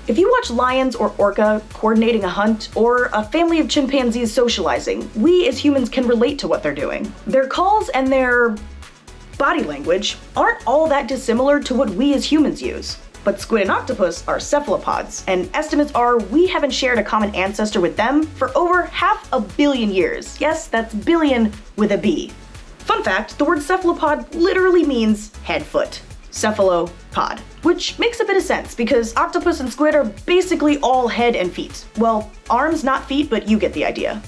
If you watch lions or orca coordinating a hunt, or a family of chimpanzees socializing, we as humans can relate to what they're doing. Their calls and their body language aren't all that dissimilar to what we as humans use. But squid and octopus are cephalopods, and estimates are we haven't shared a common ancestor with them for over 500 million years. Yes, that's billion with a B. Fun fact, the word cephalopod literally means head-foot. Cephalopod. Which makes a bit of sense, because octopus and squid are basically all head and feet. Well, arms, not feet, but you get the idea.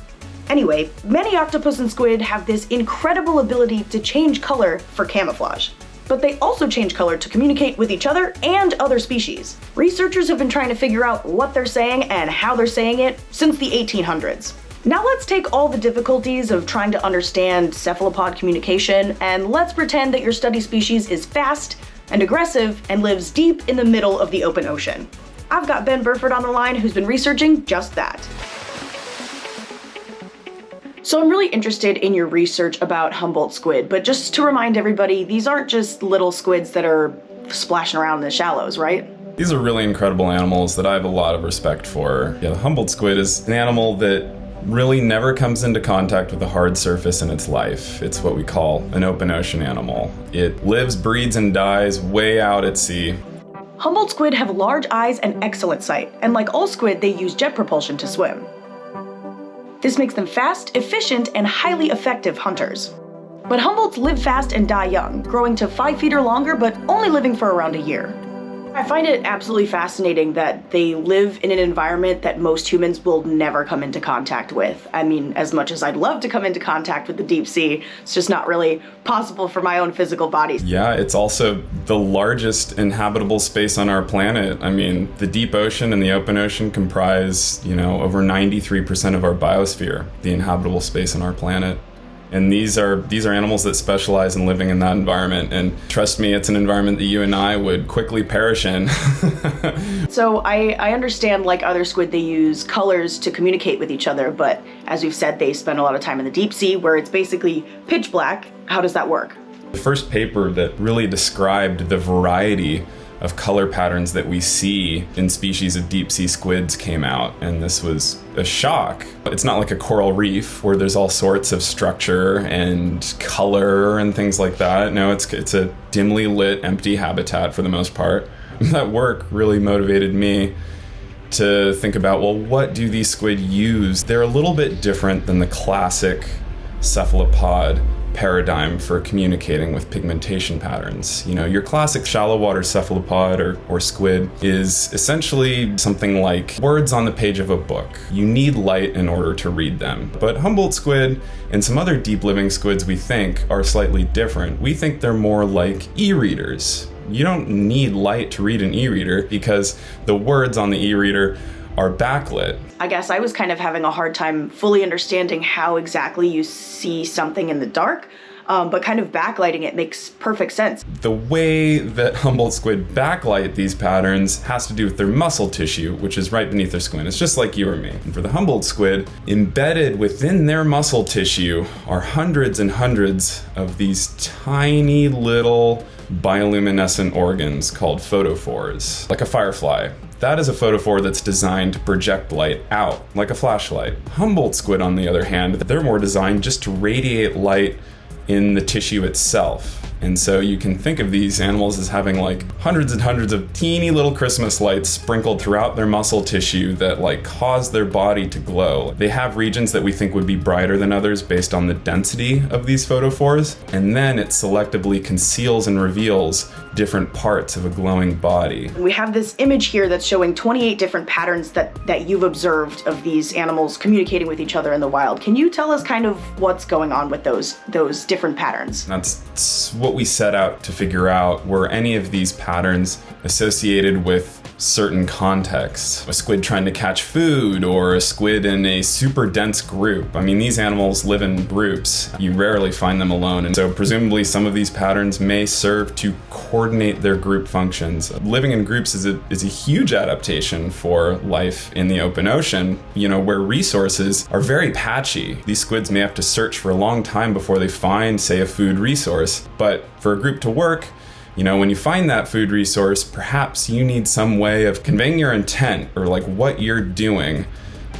Anyway, many octopus and squid have this incredible ability to change color for camouflage. But they also change color to communicate with each other and other species. Researchers have been trying to figure out what they're saying and how they're saying it since the 1800s. Now let's take all the difficulties of trying to understand cephalopod communication, and let's pretend that your study species is fast and aggressive and lives deep in the middle of the open ocean. I've got Ben Burford on the line, who's been researching just that. So I'm really interested in your research about Humboldt squid, but just to remind everybody, these aren't just little squids that are splashing around in the shallows, right? These are really incredible animals that I have a lot of respect for. Yeah, the Humboldt squid is an animal that really never comes into contact with a hard surface in its life. It's what we call an open ocean animal. It lives, breeds, and dies way out at sea. Humboldt squid have large eyes and excellent sight, and like all squid, they use jet propulsion to swim. This makes them fast, efficient, and highly effective hunters. But Humboldts live fast and die young, growing to 5 feet or longer, but only living for around a year. I find it absolutely fascinating that they live in an environment that most humans will never come into contact with. I mean, as much as I'd love to come into contact with the deep sea, it's just not really possible for my own physical body. Yeah, it's also the largest inhabitable space on our planet. I mean, the deep ocean and the open ocean comprise, over 93% of our biosphere, the inhabitable space on our planet. And these are animals that specialize in living in that environment. And trust me, it's an environment that you and I would quickly perish in. So I understand, like other squid, they use colors to communicate with each other. But as we've said, they spend a lot of time in the deep sea where it's basically pitch black. How does that work? The first paper that really described the variety of color patterns that we see in species of deep sea squids came out, and this was a shock. It's not like a coral reef where there's all sorts of structure and color and things like that. No, it's a dimly lit, empty habitat for the most part. That work really motivated me to think about, well, what do these squid use? They're a little bit different than the classic cephalopod paradigm for communicating with pigmentation patterns. Your classic shallow water cephalopod or squid is essentially something like words on the page of a book. You need light in order to read them. But Humboldt squid and some other deep living squids we think are slightly different. We think they're more like e-readers. You don't need light to read an e-reader because the words on the e-reader are backlit. I guess I was kind of having a hard time fully understanding how exactly you see something in the dark, but kind of backlighting it makes perfect sense. The way that Humboldt squid backlight these patterns has to do with their muscle tissue, which is right beneath their squid. It's just like you or me. And for the Humboldt squid, embedded within their muscle tissue are hundreds and hundreds of these tiny little bioluminescent organs called photophores, like a firefly. That is a photophore that's designed to project light out, like a flashlight. Humboldt squid, on the other hand, they're more designed just to radiate light in the tissue itself. And so you can think of these animals as having like hundreds and hundreds of teeny little Christmas lights sprinkled throughout their muscle tissue that cause their body to glow. They have regions that we think would be brighter than others based on the density of these photophores, and then it selectively conceals and reveals different parts of a glowing body. We have this image here that's showing 28 different patterns that you've observed of these animals communicating with each other in the wild. Can you tell us kind of what's going on with those different patterns? That's what we set out to figure out. Were any of these patterns associated with certain contexts? A squid trying to catch food, or a squid in a super dense group. I mean, these animals live in groups. You rarely find them alone, and so presumably some of these patterns may serve to coordinate their group functions. Living in groups is a huge adaptation for life in the open ocean, where resources are very patchy. These squids may have to search for a long time before they find, say, a food resource, but for a group to work, When you find that food resource, perhaps you need some way of conveying your intent or like what you're doing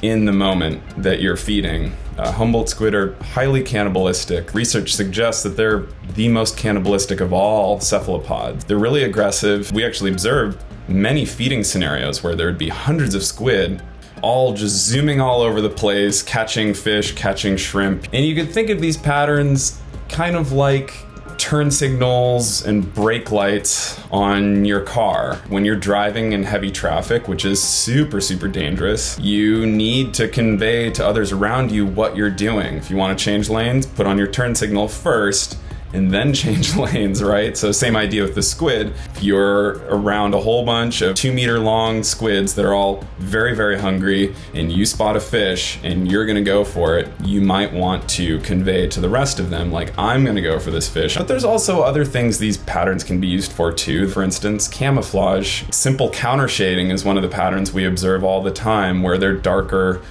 in the moment that you're feeding. Humboldt squid are highly cannibalistic. Research suggests that they're the most cannibalistic of all cephalopods. They're really aggressive. We actually observed many feeding scenarios where there would be hundreds of squid all just zooming all over the place, catching fish, catching shrimp. And you could think of these patterns kind of like turn signals and brake lights on your car. When you're driving in heavy traffic, which is super, super dangerous, you need to convey to others around you what you're doing. If you want to change lanes, put on your turn signal first and then change lanes, right? So same idea with the squid. If you're around a whole bunch of 2-meter long squids that are all very, very hungry and you spot a fish and you're gonna go for it, you might want to convey to the rest of them, like, I'm gonna go for this fish. But there's also other things these patterns can be used for too. For instance, camouflage. Simple counter shading is one of the patterns we observe all the time, where they're darker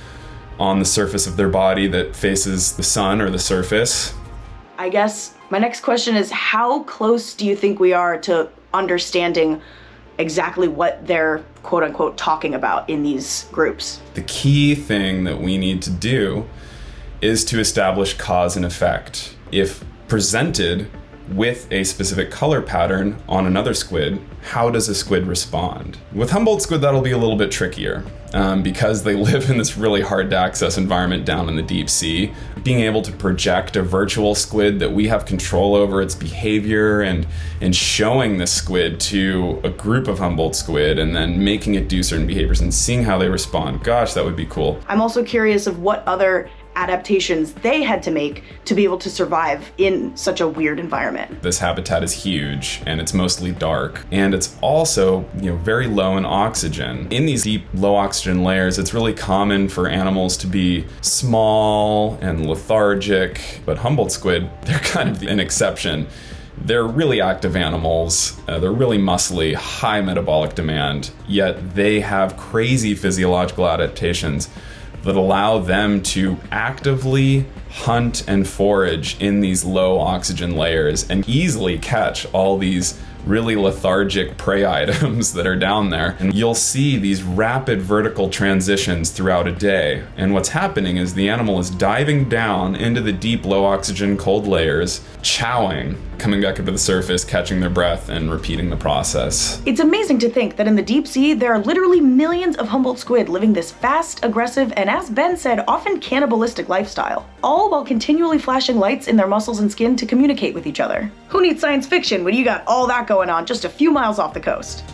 on the surface of their body that faces the sun or the surface. I guess my next question is, how close do you think we are to understanding exactly what they're quote unquote talking about in these groups? The key thing that we need to do is to establish cause and effect. If presented with a specific color pattern on another squid, how does a squid respond? With Humboldt squid, that'll be a little bit trickier because they live in this really hard to access environment down in the deep sea. Being able to project a virtual squid that we have control over its behavior and showing the squid to a group of Humboldt squid and then making it do certain behaviors and seeing how they respond. Gosh, that would be cool. I'm also curious of what other adaptations they had to make to be able to survive in such a weird environment. This habitat is huge and it's mostly dark, and it's also, very low in oxygen. In these deep, low oxygen layers, it's really common for animals to be small and lethargic, but Humboldt squid, they're kind of an exception. They're really active animals, they're really muscly, high metabolic demand, yet they have crazy physiological adaptations that allow them to actively hunt and forage in these low oxygen layers and easily catch all these really lethargic prey items that are down there. And you'll see these rapid vertical transitions throughout a day. And what's happening is the animal is diving down into the deep, low oxygen, cold layers, chowing, coming back up to the surface, catching their breath, and repeating the process. It's amazing to think that in the deep sea, there are literally millions of Humboldt squid living this fast, aggressive, and as Ben said, often cannibalistic lifestyle, all while continually flashing lights in their muscles and skin to communicate with each other. Who needs science fiction when you got all that going on just a few miles off the coast?